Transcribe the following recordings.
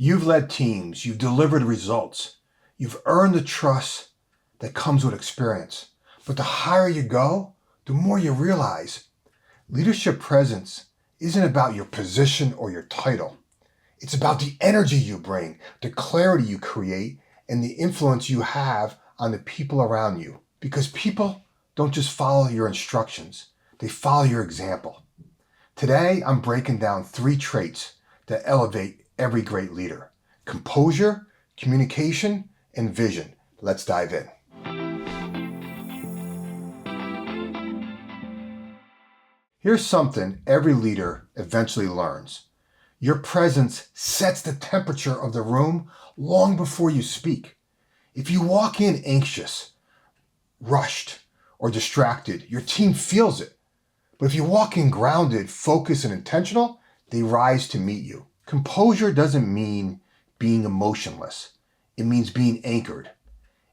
You've led teams, you've delivered results, you've earned the trust that comes with experience. But the higher you go, the more you realize leadership presence isn't about your position or your title. It's about the energy you bring, the clarity you create, and the influence you have on the people around you. Because people don't just follow your instructions, they follow your example. Today, I'm breaking down 3 traits that elevate every great leader: composure, communication, and vision. Let's dive in. Here's something every leader eventually learns. Your presence sets the temperature of the room long before you speak. If you walk in anxious, rushed, or distracted, your team feels it. But if you walk in grounded, focused, and intentional, they rise to meet you. Composure doesn't mean being emotionless. It means being anchored.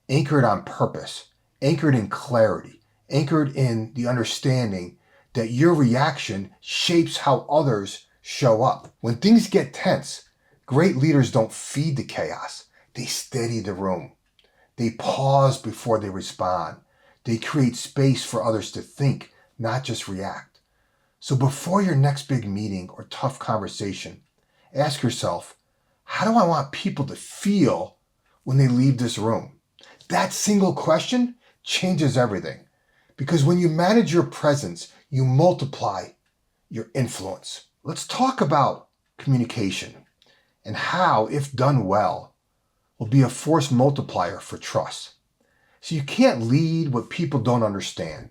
Anchored on purpose, anchored in clarity, anchored in the understanding that your reaction shapes how others show up. When things get tense, great leaders don't feed the chaos. They steady the room. They pause before they respond. They create space for others to think, not just react. So before your next big meeting or tough conversation, ask yourself, how do I want people to feel when they leave this room? That single question changes everything. Because when you manage your presence, you multiply your influence. Let's talk about communication and how, if done well, will be a force multiplier for trust. So you can't lead what people don't understand.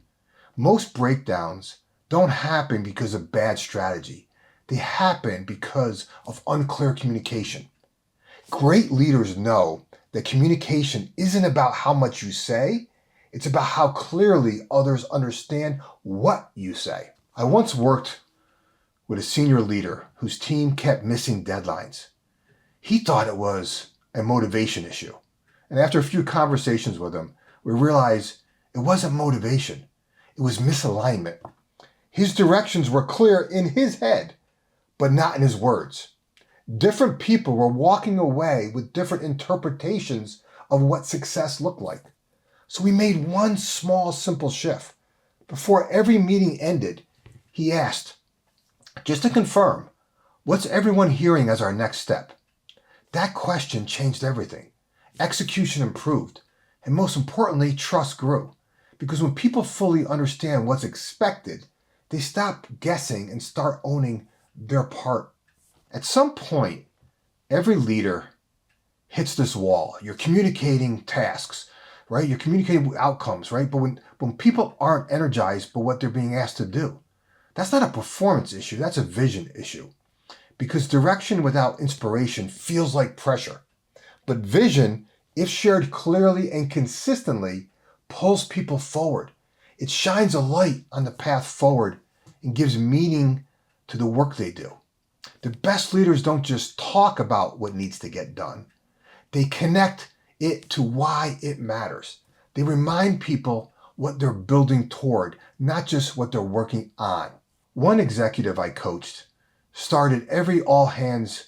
Most breakdowns don't happen because of bad strategy. They happen because of unclear communication. Great leaders know that communication isn't about how much you say, it's about how clearly others understand what you say. I once worked with a senior leader whose team kept missing deadlines. He thought it was a motivation issue. And after a few conversations with him, we realized it wasn't motivation, it was misalignment. His directions were clear in his head, but not in his words. Different people were walking away with different interpretations of what success looked like. So we made one small, simple shift. Before every meeting ended, he asked, just to confirm, what's everyone hearing as our next step? That question changed everything. Execution improved. And most importantly, trust grew. Because when people fully understand what's expected, they stop guessing and start owning their part. At some point, every leader hits this wall. You're communicating tasks, right? You're communicating outcomes, right? But when people aren't energized by what they're being asked to do, that's not a performance issue, that's a vision issue. Because direction without inspiration feels like pressure. But vision, if shared clearly and consistently, pulls people forward. It shines a light on the path forward and gives meaning to the work they do. The best leaders don't just talk about what needs to get done. They connect it to why it matters. They remind people what they're building toward, not just what they're working on. One executive I coached started every all-hands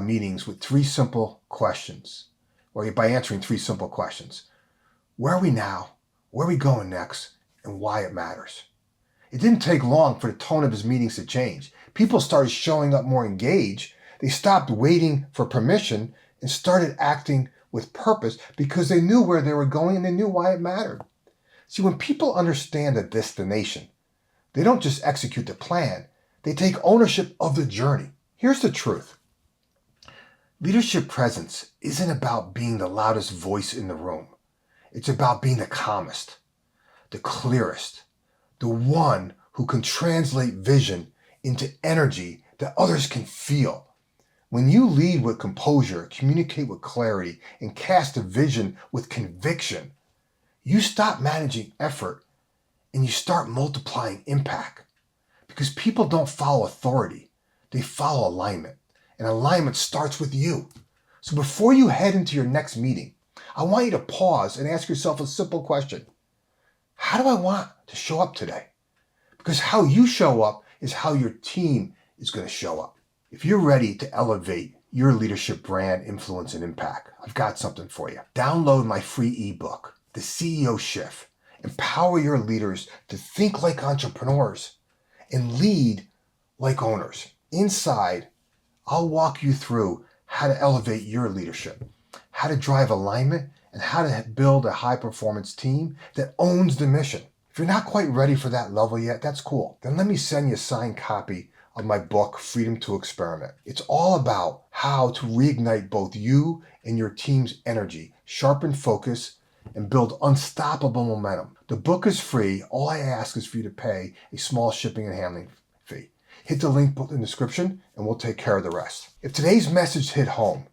meetings with 3 simple questions, or by answering 3 simple questions. Where are we now? Where are we going next? And why it matters. It didn't take long for the tone of his meetings to change. People started showing up more engaged. They stopped waiting for permission and started acting with purpose because they knew where they were going and they knew why it mattered. See, when people understand the destination, they don't just execute the plan, they take ownership of the journey. Here's the truth. Leadership presence isn't about being the loudest voice in the room. It's about being the calmest, the clearest, the one who can translate vision into energy that others can feel. When you lead with composure, communicate with clarity, and cast a vision with conviction, you stop managing effort and you start multiplying impact. Because people don't follow authority, they follow alignment. And alignment starts with you. So before you head into your next meeting, I want you to pause and ask yourself a simple question. How do I want to show up today? Because how you show up is how your team is going to show up. If you're ready to elevate your leadership brand, influence, and impact, I've got something for you. Download my free ebook, The CEO Shift. Empower your leaders to think like entrepreneurs and lead like owners. Inside, I'll walk you through how to elevate your leadership, how to drive alignment, and how to build a high-performance team that owns the mission. If you're not quite ready for that level yet, that's cool. Then let me send you a signed copy of my book, Freedom to Experiment. It's all about how to reignite both you and your team's energy, sharpen focus, and build unstoppable momentum. The book is free. All I ask is for you to pay a small shipping and handling fee. Hit the link in the description and we'll take care of the rest. If today's message hit home,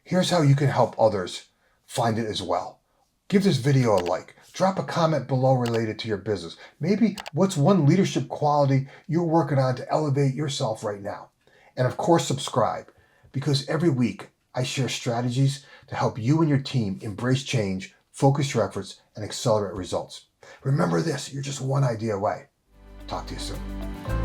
here's how you can help others find it as well. Give this video a like. Drop a comment below related to your business. Maybe what's one leadership quality you're working on to elevate yourself right now. And of course, subscribe, because every week I share strategies to help you and your team embrace change, focus your efforts, and accelerate results. Remember this, you're just one idea away. Talk to you soon.